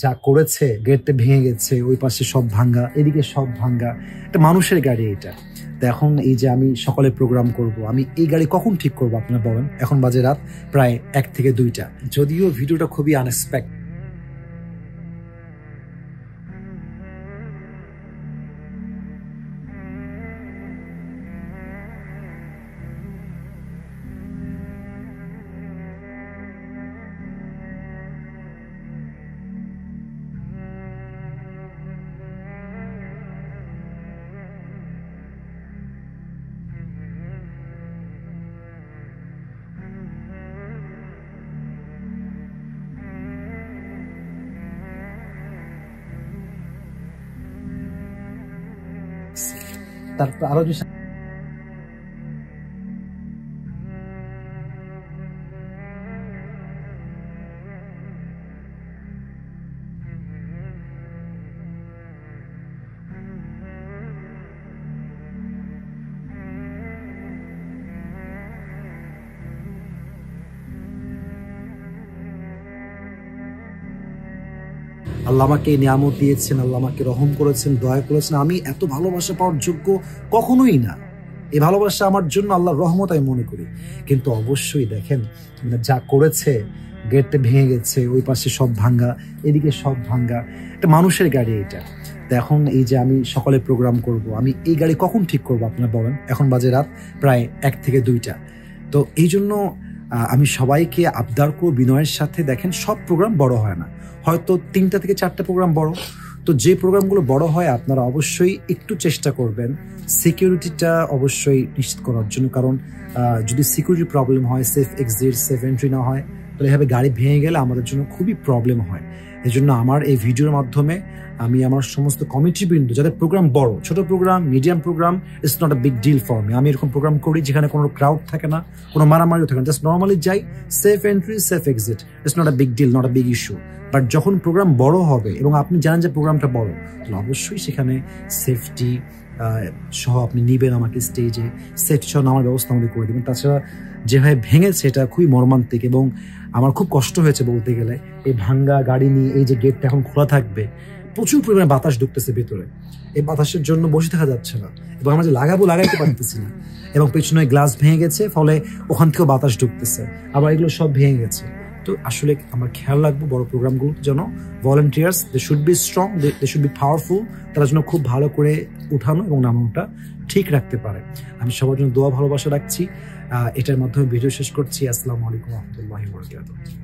যা করেছে, গেটটা ভেঙে গেছে, ওই পাশে সব ভাঙ্গা, এদিকে সব ভাঙ্গা। একটা মানুষের গাড়ি এটা। তো এখন এই যে আমি সকালে প্রোগ্রাম করব, আমি এই গাড়ি কখন ঠিক করবো আপনারা বলেন? এখন বাজে রাত প্রায় 1 থেকে 2টা। যদিও ভিডিওটা খুবই আনএক্সপেক্টেড। তারপর আরো যে আল্লাহ আমাকে নিয়ামত দিয়েছেন, আল্লাহ আমাকে রহম করেছেন, দয়া করেছেন। আমি এত ভালোবাসা পাওয়ার যোগ্য কখনোই না। এই ভালোবাসা আমার জন্য আল্লাহর রহমত আমি মনে করি। কিন্তু অবশ্যই দেখেন যা করেছে, গেটটা ভেঙে গেছে, ওই পাশে সব ভাঙ্গা, এদিকে সব ভাঙ্গা। একটা মানুষের গাড়ি এটা। তো এখন এই যে আমি সকালে প্রোগ্রাম করব, আমি এই গাড়ি কখন ঠিক করবো আপনারা বলেন? এখন বাজে রাত প্রায় 1 থেকে 2টা। তো এই জন্য আমি সবাইকে আবদার করব বিনয়ের সাথে, দেখেন সব প্রোগ্রাম বড় হয় না, হয়তো 3টা থেকে 4টা প্রোগ্রাম বড়। তো যে প্রোগ্রামগুলো বড় হয় আপনারা অবশ্যই একটু চেষ্টা করবেন সিকিউরিটিটা অবশ্যই নিশ্চিত করার জন্য। কারণ যদি সিকিউরিটি প্রবলেম হয়, সেফ এক্সিট, সেফ এন্ট্রি না হয়, তাহলে এভাবে গাড়ি ভেঙে গেলে আমাদের জন্য খুবই প্রবলেম হয়। এই জন্য আমার এই ভিডিওর মাধ্যমে আমি আমার সমস্ত কমিটিবৃন্দ, যাদের প্রোগ্রাম বড়, ছোট programme, medium programme, it's not a big deal for me. আমি এরকম প্রোগ্রাম করি যেখানে কোনো ক্রাউড থাকে না, কোনো মারামারিও থাকে না, জাস্ট নর্মালি যাই, safe entry, safe exit, it's not a big deal, not a big issue. But যখন প্রোগ্রাম বড় হবে এবং আপনি জানেন যে প্রোগ্রামটা বড়, তাহলে অবশ্যই সেখানে সেফটি সহ আপনি নিবেন আমাকে স্টেজে, সেফটি সহ নামার ব্যবস্থা আমাদের করে দেবেন। তাছাড়া যেভাবে ভেঙেছে এটা খুবই মর্মান্তিক এবং আমার খুব কষ্ট হয়েছে বলতে গেলে। এই ভাঙ্গা গাড়ি নিয়ে এই যে গেটটা এখন খোলা থাকবে, প্রচুর পরিমাণে বাতাস ঢুকতেছে ভেতরে, এই বাতাসের জন্য বসে থাকা যাচ্ছে না এবং আমরা যে লাগাইতে পারতেছি না। এবং পেছনে গ্লাস ভেঙে গেছে, ফলে ওখান থেকেও বাতাস ঢুকতেছে, আবার এগুলো সব ভেঙে গেছে। তো আসলে আমার খেয়াল রাখবো বড় প্রোগ্রামগুলো যেন volunteers, they should be strong, they should be powerful, তারা যেন খুব ভালো করে উঠানো এবং নামানোটা ঠিক রাখতে পারে। আমি সবার জন্য দোয়া ভালোবাসা রাখছি। এটার মাধ্যমে ভিডিও শেষ করছি। আসসালামু আলাইকুম ওয়া রাহমাতুল্লাহি ওয়া বারাকাতুহু।